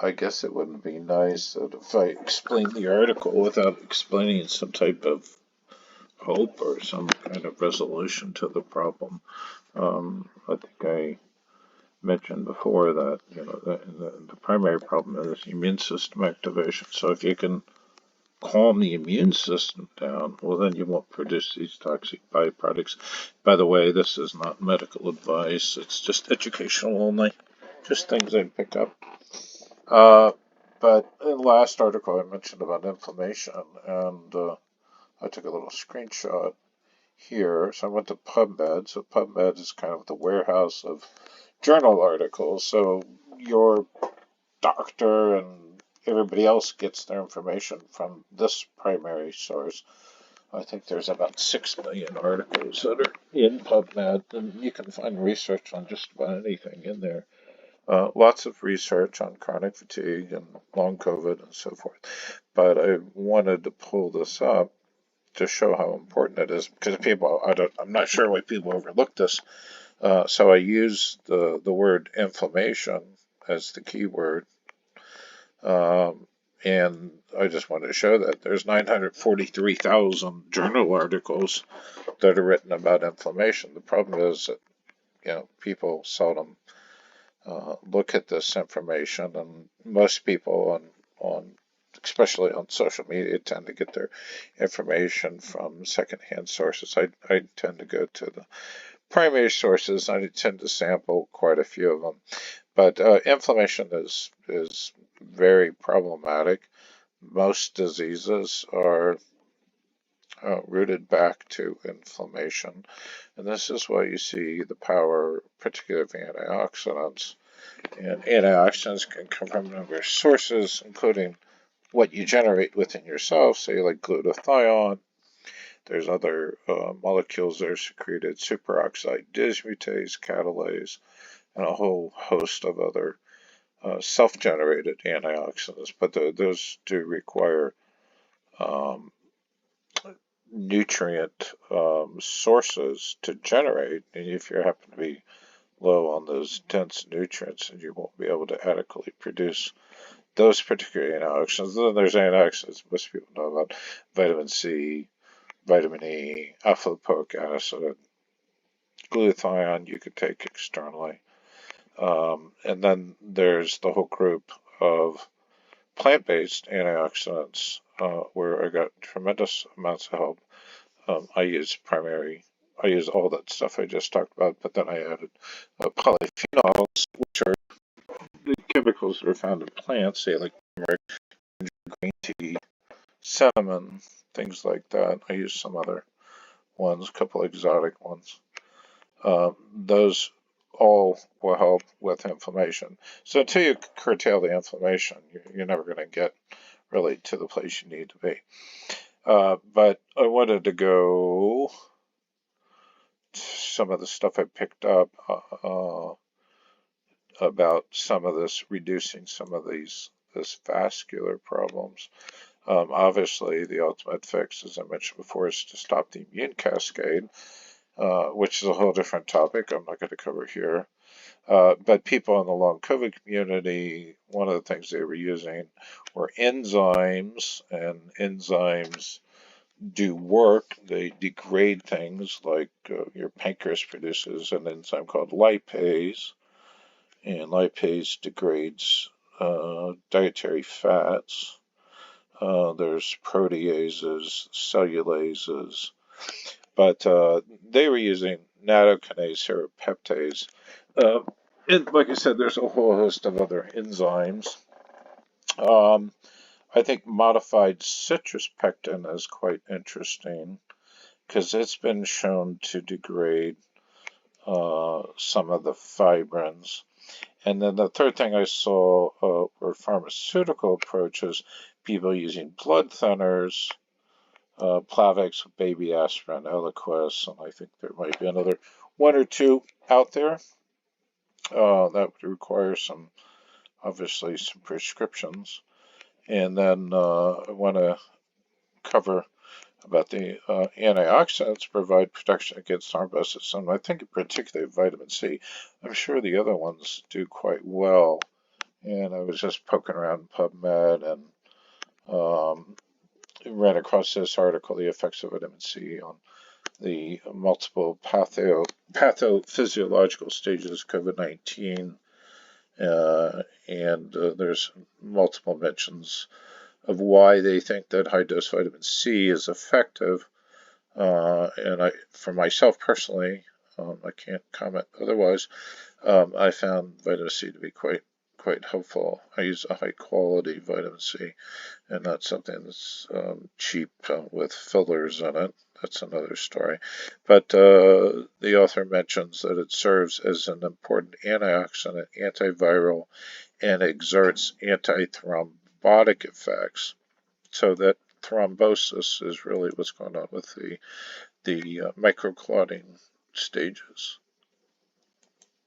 I guess it wouldn't be nice that if I explained the article without explaining some type of hope or some kind of resolution to the problem. I think I mentioned before that the primary problem is immune system activation. So if you can calm the immune system down, well, then you won't produce these toxic byproducts. By the way, this is not medical advice. It's just educational only. Just things I pick up. But in the last article, I mentioned about inflammation, and I took a little screenshot here. So I went to PubMed. So PubMed is kind of the warehouse of journal articles. So your doctor and everybody else gets their information from this primary source. I think there's about 6 million articles that are in PubMed, and you can find research on just about anything in there. Lots of research on chronic fatigue and long COVID and so forth. But I wanted to pull this up to show how important it is, because I'm not sure why people overlook this. So I use the word inflammation as the key word. And I just wanted to show that there's 943,000 journal articles that are written about inflammation. The problem is that, people seldom look at this information, and most people especially on social media, tend to get their information from secondhand sources. I tend to go to the primary sources. I tend to sample quite a few of them. But inflammation is very problematic. Most diseases are rooted back to inflammation. And this is why you see the power, particularly of antioxidants. And antioxidants can come from a number of sources, including what you generate within yourself, say like glutathione. There's other molecules that are secreted, superoxide dismutase, catalase, and a whole host of other self-generated antioxidants. But those do require nutrient sources to generate, and if you happen to be low on those dense nutrients, and you won't be able to adequately produce those particular antioxidants. Then there's antioxidants most people know about: vitamin C, vitamin E, alpha lipoic acid, glutathione you could take externally. And then there's the whole group of plant-based antioxidants where I got tremendous amounts of help. I use all that stuff I just talked about, but then I added polyphenols, which are the chemicals that are found in plants, say like turmeric, green tea, cinnamon, things like that. I use some other ones, a couple exotic ones. Those all will help with inflammation. So until you curtail the inflammation, you're never going to get really to the place you need to be. But I wanted to go to some of the stuff I picked up about some of this, reducing some of this vascular problems. Obviously, the ultimate fix, as I mentioned before, is to stop the immune cascade, which is a whole different topic I'm not going to cover here. But people in the long COVID community, one of the things they were using were enzymes, and enzymes do work. They degrade things like your pancreas produces an enzyme called lipase, and lipase degrades dietary fats. There's proteases, cellulases, but they were using nattokinase serrapeptase. And like I said, there's a whole host of other enzymes. I think modified citrus pectin is quite interesting because it's been shown to degrade some of the fibrins. And then the third thing I saw were pharmaceutical approaches, people using blood thinners, Plavix, baby aspirin, Eliquis, and I think there might be another one or two out there. That would require obviously some prescriptions. And then I want to cover about the antioxidants provide protection against thrombosis, and I think particularly vitamin C. I'm sure the other ones do quite well, And I was just poking around PubMed and ran across this article, The Effects of Vitamin C on the multiple pathophysiological stages of COVID-19. And there's multiple mentions of why they think that high-dose vitamin C is effective. And for myself personally, I can't comment otherwise. I found vitamin C to be quite helpful. I use a high-quality vitamin C, and not something that's cheap with fillers in it. That's another story. But the author mentions that it serves as an important antioxidant, antiviral, and exerts antithrombotic effects. So that thrombosis is really what's going on with the microclotting stages.